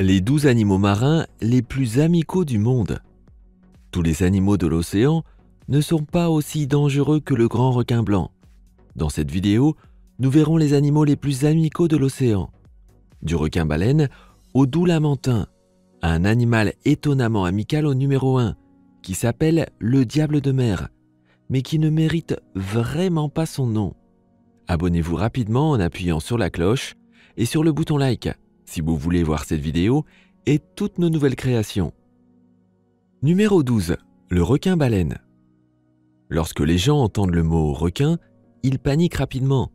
Les 12 animaux marins les plus amicaux du monde. Tous les animaux de l'océan ne sont pas aussi dangereux que le grand requin blanc. Dans cette vidéo, nous verrons les animaux les plus amicaux de l'océan. Du requin-baleine au doux lamentin, à un animal étonnamment amical au numéro 1, qui s'appelle le diable de mer, mais qui ne mérite vraiment pas son nom. Abonnez-vous rapidement en appuyant sur la cloche et sur le bouton like si vous voulez voir cette vidéo et toutes nos nouvelles créations. Numéro 12. Le requin-baleine. Lorsque les gens entendent le mot requin, ils paniquent rapidement,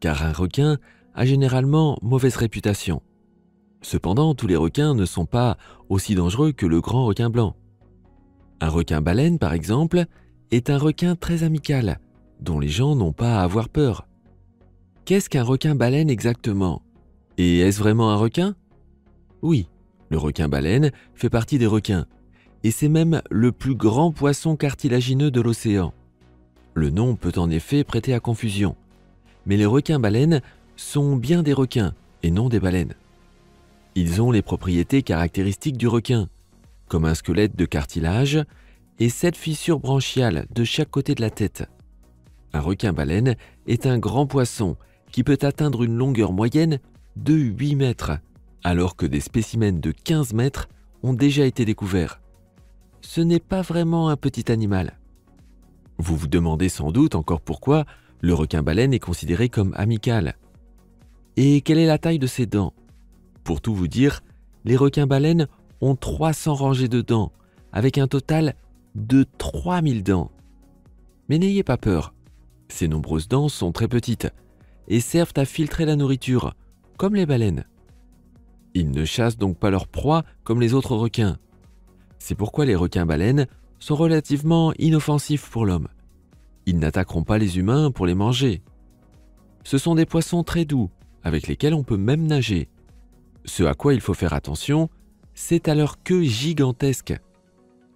car un requin a généralement mauvaise réputation. Cependant, tous les requins ne sont pas aussi dangereux que le grand requin blanc. Un requin-baleine, par exemple, est un requin très amical, dont les gens n'ont pas à avoir peur. Qu'est-ce qu'un requin-baleine exactement? Et est-ce vraiment un requin? Oui, le requin-baleine fait partie des requins, et c'est même le plus grand poisson cartilagineux de l'océan. Le nom peut en effet prêter à confusion, mais les requins-baleines sont bien des requins et non des baleines. Ils ont les propriétés caractéristiques du requin, comme un squelette de cartilage et 7 fissures branchiales de chaque côté de la tête. Un requin-baleine est un grand poisson qui peut atteindre une longueur moyenne de 8 mètres, alors que des spécimens de 15 mètres ont déjà été découverts. Ce n'est pas vraiment un petit animal. Vous vous demandez sans doute encore pourquoi le requin-baleine est considéré comme amical. Et quelle est la taille de ses dents? Pour tout vous dire, les requins-baleines ont 300 rangées de dents, avec un total de 3000 dents. Mais n'ayez pas peur, ces nombreuses dents sont très petites et servent à filtrer la nourriture, comme les baleines. Ils ne chassent donc pas leur proie comme les autres requins. C'est pourquoi les requins-baleines sont relativement inoffensifs pour l'homme. Ils n'attaqueront pas les humains pour les manger. Ce sont des poissons très doux, avec lesquels on peut même nager. Ce à quoi il faut faire attention, c'est à leur queue gigantesque.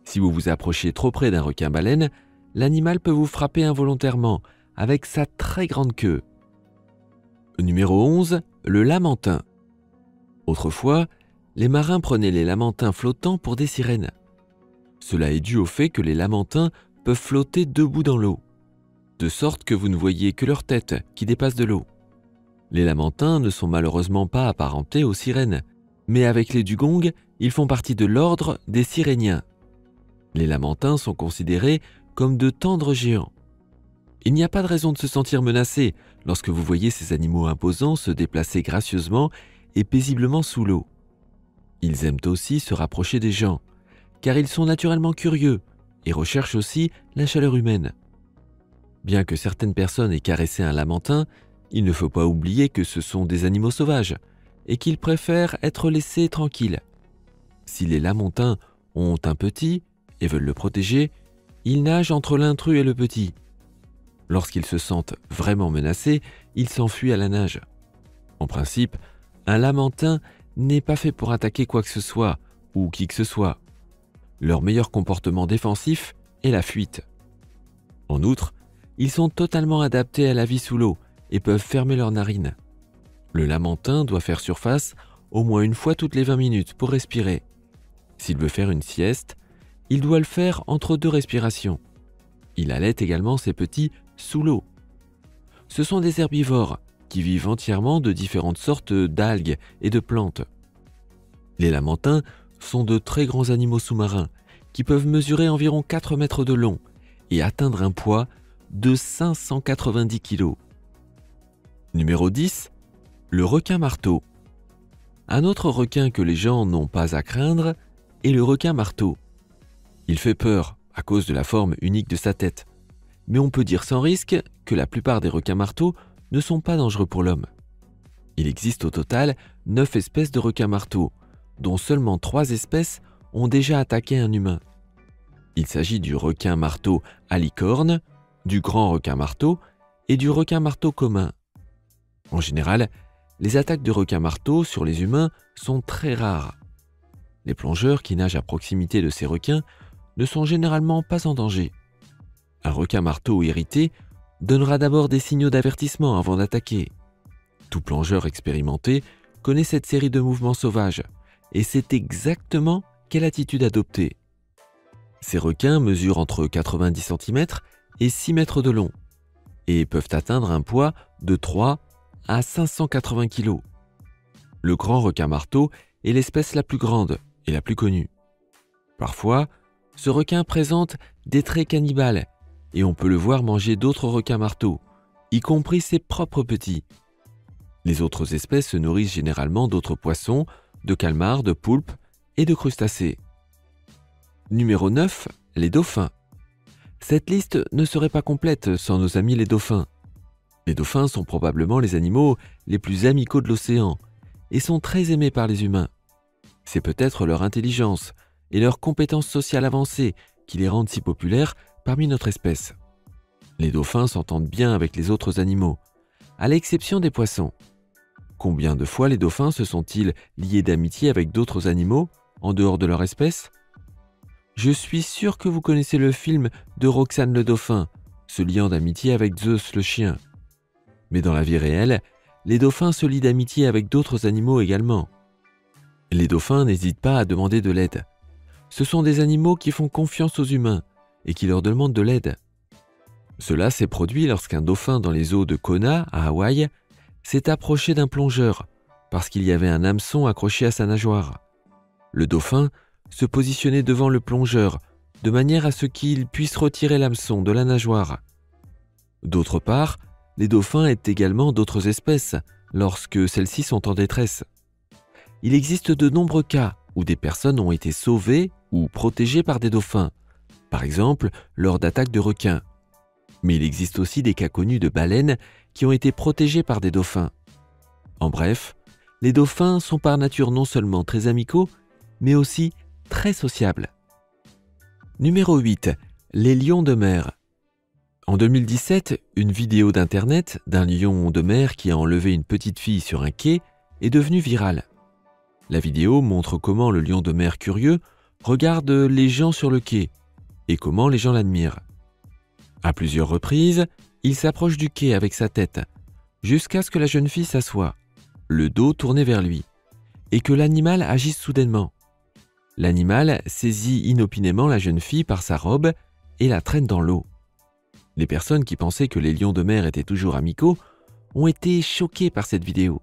Si vous vous approchez trop près d'un requin-baleine, l'animal peut vous frapper involontairement avec sa très grande queue. Numéro 11. Le lamentin. Autrefois, les marins prenaient les lamantins flottants pour des sirènes. Cela est dû au fait que les lamantins peuvent flotter debout dans l'eau, de sorte que vous ne voyez que leur tête qui dépasse de l'eau. Les lamantins ne sont malheureusement pas apparentés aux sirènes, mais avec les dugongs, ils font partie de l'ordre des siréniens. Les lamantins sont considérés comme de tendres géants. Il n'y a pas de raison de se sentir menacé lorsque vous voyez ces animaux imposants se déplacer gracieusement et paisiblement sous l'eau. Ils aiment aussi se rapprocher des gens, car ils sont naturellement curieux et recherchent aussi la chaleur humaine. Bien que certaines personnes aient caressé un lamentin, il ne faut pas oublier que ce sont des animaux sauvages et qu'ils préfèrent être laissés tranquilles. Si les lamantins ont un petit et veulent le protéger, ils nagent entre l'intrus et le petit. Lorsqu'ils se sentent vraiment menacés, ils s'enfuient à la nage. En principe, un lamentin n'est pas fait pour attaquer quoi que ce soit ou qui que ce soit. Leur meilleur comportement défensif est la fuite. En outre, ils sont totalement adaptés à la vie sous l'eau et peuvent fermer leurs narines. Le lamentin doit faire surface au moins une fois toutes les 20 minutes pour respirer. S'il veut faire une sieste, il doit le faire entre 2 respirations. Il allait également ses petits sous l'eau. Ce sont des herbivores qui vivent entièrement de différentes sortes d'algues et de plantes. Les lamantins sont de très grands animaux sous-marins qui peuvent mesurer environ 4 mètres de long et atteindre un poids de 590 kg. Numéro 10. Le requin-marteau. Un autre requin que les gens n'ont pas à craindre est le requin-marteau. Il fait peur à cause de la forme unique de sa tête, mais on peut dire sans risque que la plupart des requins-marteaux ne sont pas dangereux pour l'homme. Il existe au total 9 espèces de requins-marteaux, dont seulement 3 espèces ont déjà attaqué un humain. Il s'agit du requin-marteau à licorne, du grand requin-marteau et du requin-marteau commun. En général, les attaques de requins-marteaux sur les humains sont très rares. Les plongeurs qui nagent à proximité de ces requins ne sont généralement pas en danger. Un requin-marteau irrité donnera d'abord des signaux d'avertissement avant d'attaquer. Tout plongeur expérimenté connaît cette série de mouvements sauvages et sait exactement quelle attitude adopter. Ces requins mesurent entre 90 cm et 6 mètres de long et peuvent atteindre un poids de 3 à 580 kg. Le grand requin marteau est l'espèce la plus grande et la plus connue. Parfois, ce requin présente des traits cannibales et on peut le voir manger d'autres requins marteaux, y compris ses propres petits. Les autres espèces se nourrissent généralement d'autres poissons, de calmars, de poulpes et de crustacés. Numéro 9. Les dauphins. Cette liste ne serait pas complète sans nos amis les dauphins. Les dauphins sont probablement les animaux les plus amicaux de l'océan et sont très aimés par les humains. C'est peut-être leur intelligence et leurs compétences sociales avancées qui les rendent si populaires parmi notre espèce. Les dauphins s'entendent bien avec les autres animaux, à l'exception des poissons. Combien de fois les dauphins se sont-ils liés d'amitié avec d'autres animaux en dehors de leur espèce ? Je suis sûr que vous connaissez le film de Roxane le dauphin, se liant d'amitié avec Zeus le chien. Mais dans la vie réelle, les dauphins se lient d'amitié avec d'autres animaux également. Les dauphins n'hésitent pas à demander de l'aide. Ce sont des animaux qui font confiance aux humains et qui leur demandent de l'aide. Cela s'est produit lorsqu'un dauphin dans les eaux de Kona, à Hawaï, s'est approché d'un plongeur parce qu'il y avait un hameçon accroché à sa nageoire. Le dauphin se positionnait devant le plongeur de manière à ce qu'il puisse retirer l'hameçon de la nageoire. D'autre part, les dauphins aident également d'autres espèces lorsque celles-ci sont en détresse. Il existe de nombreux cas où des personnes ont été sauvées ou protégées par des dauphins, par exemple lors d'attaques de requins. Mais il existe aussi des cas connus de baleines qui ont été protégées par des dauphins. En bref, les dauphins sont par nature non seulement très amicaux, mais aussi très sociables. Numéro 8. Les lions de mer. En 2017, une vidéo d'internet d'un lion de mer qui a enlevé une petite fille sur un quai est devenue virale. La vidéo montre comment le lion de mer curieux regarde les gens sur le quai et comment les gens l'admirent. À plusieurs reprises, il s'approche du quai avec sa tête, jusqu'à ce que la jeune fille s'assoie, le dos tourné vers lui, et que l'animal agisse soudainement. L'animal saisit inopinément la jeune fille par sa robe et la traîne dans l'eau. Les personnes qui pensaient que les lions de mer étaient toujours amicaux ont été choquées par cette vidéo.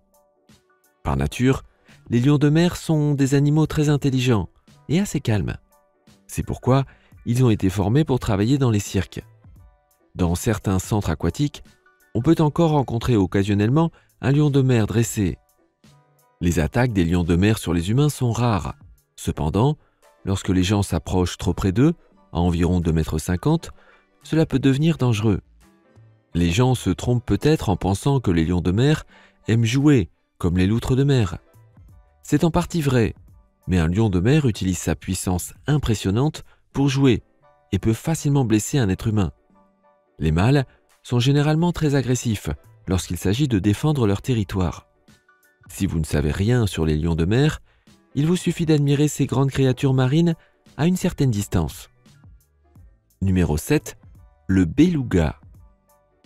Par nature, les lions de mer sont des animaux très intelligents et assez calmes. C'est pourquoi ils ont été formés pour travailler dans les cirques. Dans certains centres aquatiques, on peut encore rencontrer occasionnellement un lion de mer dressé. Les attaques des lions de mer sur les humains sont rares. Cependant, lorsque les gens s'approchent trop près d'eux, à environ 2,50 m, cela peut devenir dangereux. Les gens se trompent peut-être en pensant que les lions de mer aiment jouer, comme les loutres de mer. C'est en partie vrai, mais un lion de mer utilise sa puissance impressionnante pour jouer et peut facilement blesser un être humain. Les mâles sont généralement très agressifs lorsqu'il s'agit de défendre leur territoire. Si vous ne savez rien sur les lions de mer, il vous suffit d'admirer ces grandes créatures marines à une certaine distance. Numéro 7. Le beluga.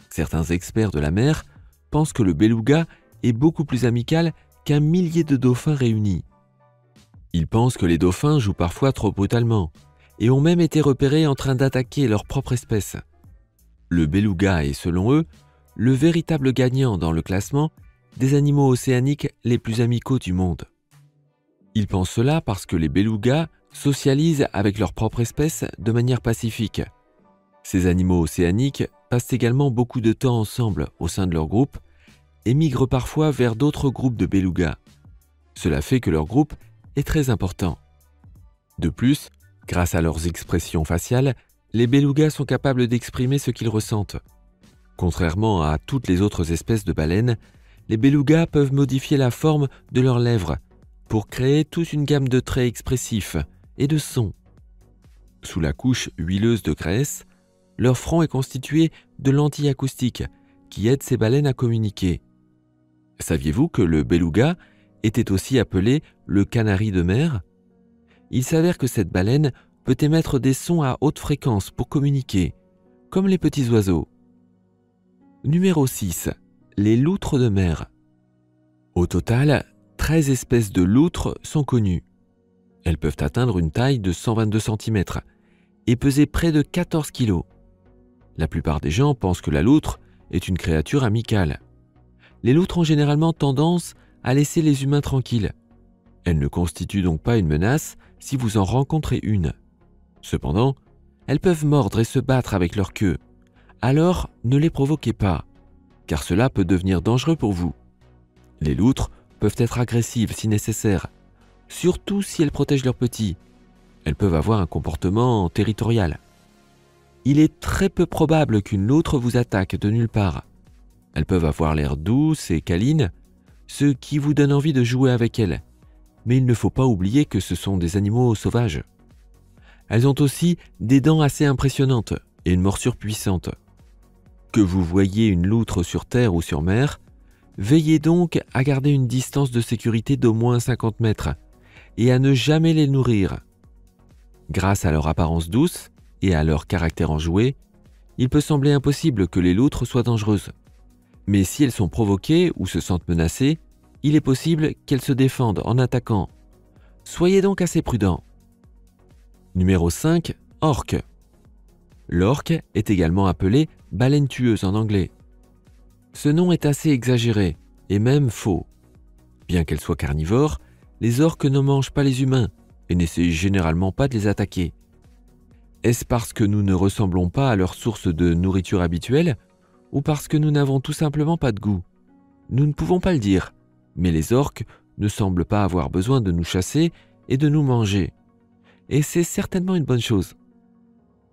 Certains experts de la mer pensent que le beluga est beaucoup plus amical qu'un millier de dauphins réunis. Ils pensent que les dauphins jouent parfois trop brutalement et ont même été repérés en train d'attaquer leur propre espèce. Le beluga est, selon eux, le véritable gagnant dans le classement des animaux océaniques les plus amicaux du monde. Ils pensent cela parce que les belugas socialisent avec leur propre espèce de manière pacifique. Ces animaux océaniques passent également beaucoup de temps ensemble au sein de leur groupe et migrent parfois vers d'autres groupes de belugas. Cela fait que leur groupe est très important. De plus, grâce à leurs expressions faciales, les belugas sont capables d'exprimer ce qu'ils ressentent. Contrairement à toutes les autres espèces de baleines, les belugas peuvent modifier la forme de leurs lèvres pour créer toute une gamme de traits expressifs et de sons. Sous la couche huileuse de graisse, leur front est constitué de lentilles acoustiques qui aident ces baleines à communiquer. Saviez-vous que le beluga était aussi appelé le canari de mer ? Il s'avère que cette baleine peut émettre des sons à haute fréquence pour communiquer, comme les petits oiseaux. Numéro 6. Les loutres de mer. Au total, 13 espèces de loutres sont connues. Elles peuvent atteindre une taille de 122 cm et peser près de 14 kg. La plupart des gens pensent que la loutre est une créature amicale. Les loutres ont généralement tendance à laisser les humains tranquilles. Elles ne constituent donc pas une menace si vous en rencontrez une. Cependant, elles peuvent mordre et se battre avec leur queue. Alors, ne les provoquez pas, car cela peut devenir dangereux pour vous. Les loutres peuvent être agressives si nécessaire, surtout si elles protègent leurs petits. Elles peuvent avoir un comportement territorial. Il est très peu probable qu'une loutre vous attaque de nulle part. Elles peuvent avoir l'air douces et câlines, ce qui vous donne envie de jouer avec elles. Mais il ne faut pas oublier que ce sont des animaux sauvages. Elles ont aussi des dents assez impressionnantes et une morsure puissante. Que vous voyiez une loutre sur terre ou sur mer, veillez donc à garder une distance de sécurité d'au moins 50 mètres et à ne jamais les nourrir. Grâce à leur apparence douce et à leur caractère enjoué, il peut sembler impossible que les loutres soient dangereuses. Mais si elles sont provoquées ou se sentent menacées, il est possible qu'elles se défendent en attaquant. Soyez donc assez prudent. Numéro 5. Orque. L'orque est également appelée baleine tueuse en anglais. Ce nom est assez exagéré et même faux. Bien qu'elles soient carnivores, les orques ne mangent pas les humains et n'essayent généralement pas de les attaquer. Est-ce parce que nous ne ressemblons pas à leur source de nourriture habituelle ou parce que nous n'avons tout simplement pas de goût? Nous ne pouvons pas le dire, mais les orques ne semblent pas avoir besoin de nous chasser et de nous manger. Et c'est certainement une bonne chose.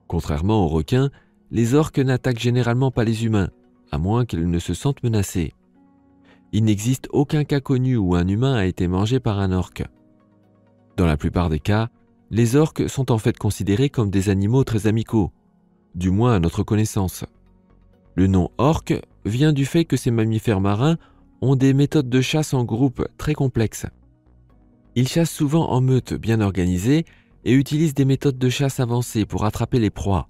Contrairement aux requins, les orques n'attaquent généralement pas les humains, à moins qu'ils ne se sentent menacés. Il n'existe aucun cas connu où un humain a été mangé par un orque. Dans la plupart des cas, les orques sont en fait considérés comme des animaux très amicaux, du moins à notre connaissance. Le nom orque vient du fait que ces mammifères marins ont des méthodes de chasse en groupe très complexes. Ils chassent souvent en meute bien organisée et utilisent des méthodes de chasse avancées pour attraper les proies.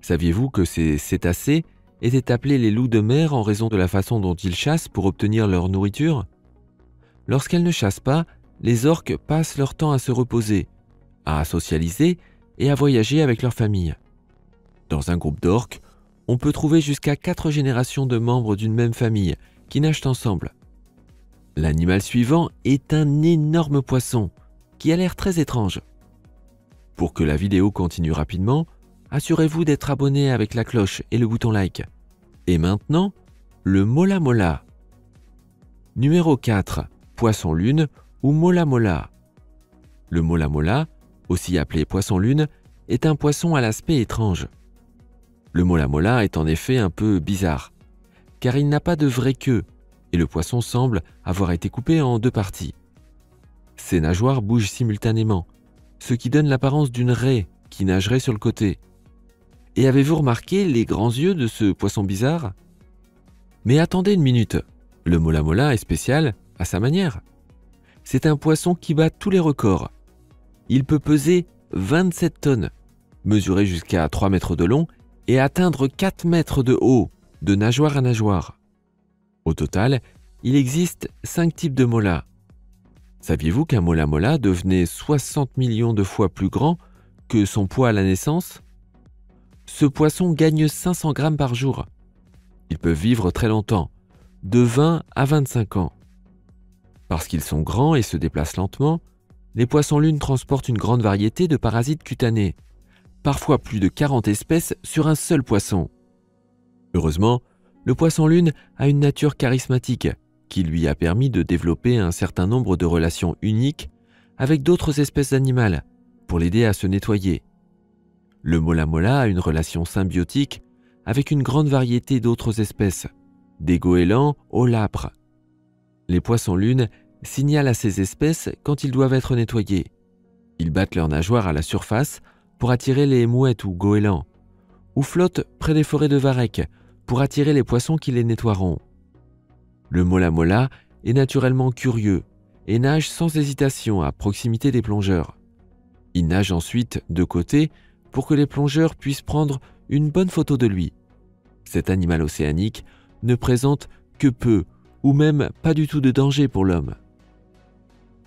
Saviez-vous que ces cétacés étaient appelés les loups de mer en raison de la façon dont ils chassent pour obtenir leur nourriture? Lorsqu'elles ne chassent pas, les orques passent leur temps à se reposer, à socialiser et à voyager avec leur famille. Dans un groupe d'orques, on peut trouver jusqu'à 4 générations de membres d'une même famille qui nagent ensemble. L'animal suivant est un énorme poisson qui a l'air très étrange. Pour que la vidéo continue rapidement, assurez-vous d'être abonné avec la cloche et le bouton like. Et maintenant, le mola mola. Numéro 4. Poisson lune ou mola mola. Le mola mola, aussi appelé poisson lune, est un poisson à l'aspect étrange. Le mola mola est en effet un peu bizarre, car il n'a pas de vraie queue et le poisson semble avoir été coupé en 2 parties. Ses nageoires bougent simultanément, ce qui donne l'apparence d'une raie qui nagerait sur le côté. Et avez-vous remarqué les grands yeux de ce poisson bizarre? Mais attendez une minute, le mola mola est spécial à sa manière. C'est un poisson qui bat tous les records. Il peut peser 27 tonnes, mesurer jusqu'à 3 mètres de long et atteindre 4 mètres de haut, de nageoire à nageoire. Au total, il existe 5 types de molas. Saviez-vous qu'un mola mola devenait 60 millions de fois plus grand que son poids à la naissance? Ce poisson gagne 500 grammes par jour. Ils peuvent vivre très longtemps, de 20 à 25 ans. Parce qu'ils sont grands et se déplacent lentement, les poissons-lunes transportent une grande variété de parasites cutanés, parfois plus de 40 espèces sur un seul poisson. Heureusement, le poisson-lune a une nature charismatique qui lui a permis de développer un certain nombre de relations uniques avec d'autres espèces animales pour l'aider à se nettoyer. Le mola mola a une relation symbiotique avec une grande variété d'autres espèces, des goélands aux lapres. Les poissons-lunes signalent à ces espèces quand ils doivent être nettoyés. Ils battent leurs nageoires à la surface pour attirer les mouettes ou goélands, ou flottent près des forêts de varech pour attirer les poissons qui les nettoieront. Le mola mola est naturellement curieux et nage sans hésitation à proximité des plongeurs. Il nage ensuite de côté pour que les plongeurs puissent prendre une bonne photo de lui. Cet animal océanique ne présente que peu ou même pas du tout de danger pour l'homme.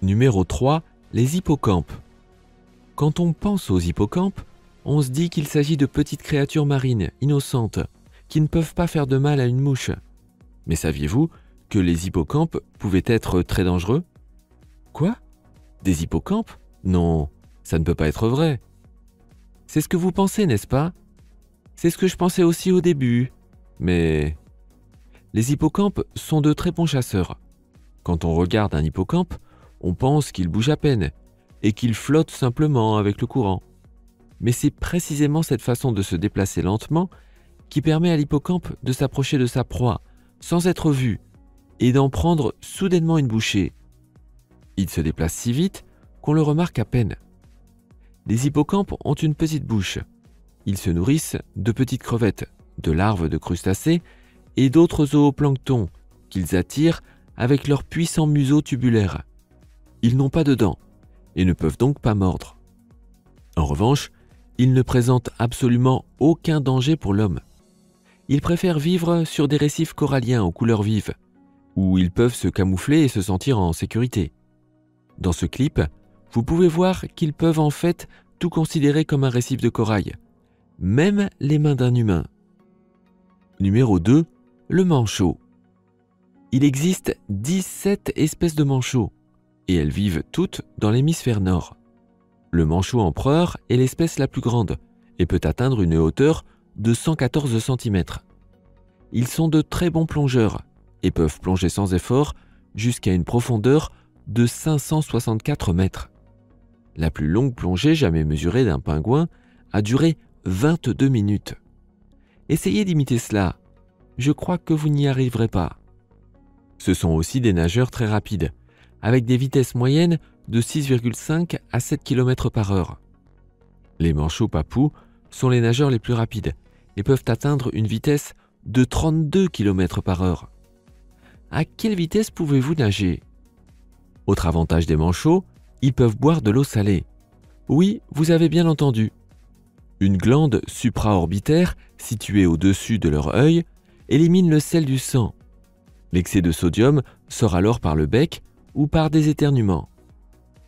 Numéro 3. Les hippocampes Quand on pense aux hippocampes, on se dit qu'il s'agit de petites créatures marines, innocentes, qui ne peuvent pas faire de mal à une mouche. Mais saviez-vous que les hippocampes pouvaient être très dangereux? Quoi? Des hippocampes? Non, ça ne peut pas être vrai. C'est ce que vous pensez, n'est-ce pas? C'est ce que je pensais aussi au début. Mais les hippocampes sont de très bons chasseurs. Quand on regarde un hippocampe, on pense qu'il bouge à peine et qu'il flotte simplement avec le courant. Mais c'est précisément cette façon de se déplacer lentement qui permet à l'hippocampe de s'approcher de sa proie sans être vu et d'en prendre soudainement une bouchée. Il se déplace si vite qu'on le remarque à peine. Les hippocampes ont une petite bouche. Ils se nourrissent de petites crevettes, de larves de crustacés et d'autres zooplanctons qu'ils attirent avec leur puissant museau tubulaire. Ils n'ont pas de dents et ne peuvent donc pas mordre. En revanche, ils ne présentent absolument aucun danger pour l'homme. Ils préfèrent vivre sur des récifs coralliens aux couleurs vives, où ils peuvent se camoufler et se sentir en sécurité. Dans ce clip, vous pouvez voir qu'ils peuvent en fait tout considérer comme un récif de corail, même les mains d'un humain. Numéro 2, le manchot. Il existe 17 espèces de manchots, et elles vivent toutes dans l'hémisphère nord. Le manchot empereur est l'espèce la plus grande et peut atteindre une hauteur de 114 cm. Ils sont de très bons plongeurs et peuvent plonger sans effort jusqu'à une profondeur de 564 mètres. La plus longue plongée jamais mesurée d'un pingouin a duré 22 minutes. Essayez d'imiter cela, je crois que vous n'y arriverez pas. Ce sont aussi des nageurs très rapides, avec des vitesses moyennes de 6,5 à 7 km par heure. Les manchots papous sont les nageurs les plus rapides et peuvent atteindre une vitesse de 32 km par heure. À quelle vitesse pouvez-vous nager? Autre avantage des manchots, ils peuvent boire de l'eau salée. Oui, vous avez bien entendu. Une glande supraorbitaire, située au-dessus de leur œil, élimine le sel du sang. L'excès de sodium sort alors par le bec ou par des éternuements.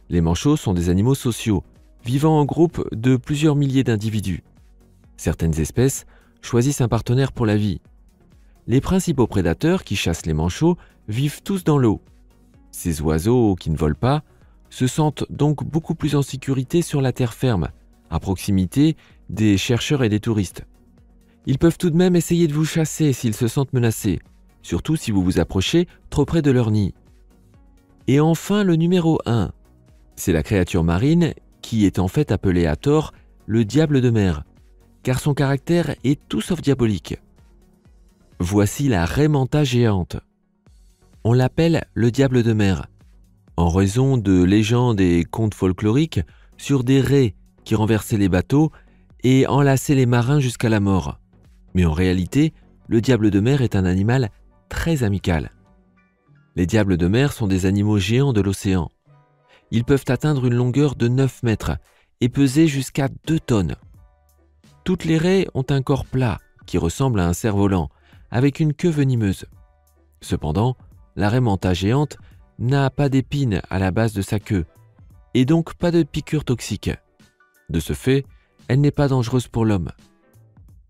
Les manchots sont des animaux sociaux, vivant en groupe de plusieurs milliers d'individus. Certaines espèces choisissent un partenaire pour la vie. Les principaux prédateurs qui chassent les manchots vivent tous dans l'eau. Ces oiseaux qui ne volent pas se sentent donc beaucoup plus en sécurité sur la terre ferme, à proximité des chercheurs et des touristes. Ils peuvent tout de même essayer de vous chasser s'ils se sentent menacés, surtout si vous vous approchez trop près de leur nid. Et enfin le numéro 1, c'est la créature marine qui est en fait appelée à tort le diable de mer, car son caractère est tout sauf diabolique. Voici la raie manta géante. On l'appelle le diable de mer, en raison de légendes et contes folkloriques sur des raies qui renversaient les bateaux et enlaçaient les marins jusqu'à la mort. Mais en réalité, le diable de mer est un animal très amical. Les diables de mer sont des animaux géants de l'océan. Ils peuvent atteindre une longueur de 9 mètres et peser jusqu'à 2 tonnes. Toutes les raies ont un corps plat qui ressemble à un cerf-volant, avec une queue venimeuse. Cependant, la raie manta géante n'a pas d'épines à la base de sa queue, et donc pas de piqûres toxiques. De ce fait, elle n'est pas dangereuse pour l'homme.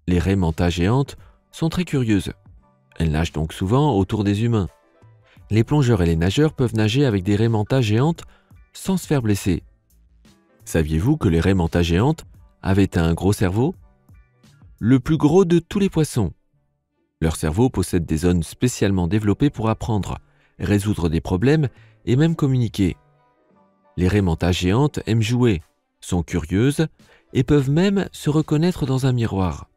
Les raies manta géantes sont très curieuses. Elles nagent donc souvent autour des humains. Les plongeurs et les nageurs peuvent nager avec des raies manta géantes sans se faire blesser. Saviez-vous que les raies manta géantes avaient un gros cerveau? Le plus gros de tous les poissons. Leur cerveau possède des zones spécialement développées pour apprendre, résoudre des problèmes et même communiquer. Les raies manta géantes aiment jouer, sont curieuses et peuvent même se reconnaître dans un miroir.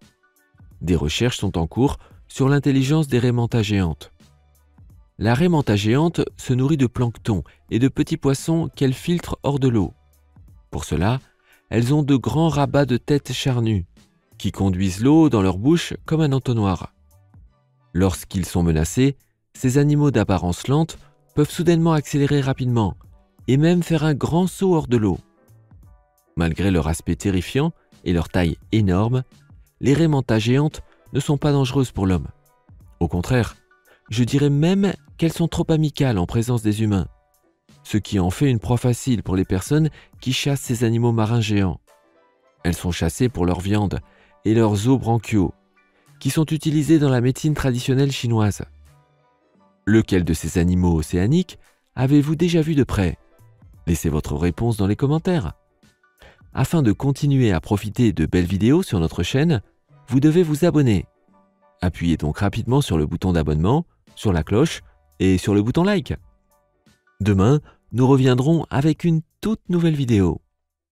Des recherches sont en cours sur l'intelligence des raies manta géantes. La raie manta géante se nourrit de plancton et de petits poissons qu'elle filtre hors de l'eau. Pour cela, elles ont de grands rabats de tête charnus qui conduisent l'eau dans leur bouche comme un entonnoir. Lorsqu'ils sont menacés, ces animaux d'apparence lente peuvent soudainement accélérer rapidement et même faire un grand saut hors de l'eau. Malgré leur aspect terrifiant et leur taille énorme, les raies manta géantes ne sont pas dangereuses pour l'homme. Au contraire, je dirais même qu'elles sont trop amicales en présence des humains. ce qui en fait une proie facile pour les personnes qui chassent ces animaux marins géants. Elles sont chassées pour leur viande et leurs os branchiaux, qui sont utilisés dans la médecine traditionnelle chinoise. Lequel de ces animaux océaniques avez-vous déjà vu de près? Laissez votre réponse dans les commentaires. Afin de continuer à profiter de belles vidéos sur notre chaîne, vous devez vous abonner. Appuyez donc rapidement sur le bouton d'abonnement, sur la cloche et sur le bouton like. Demain, nous reviendrons avec une toute nouvelle vidéo.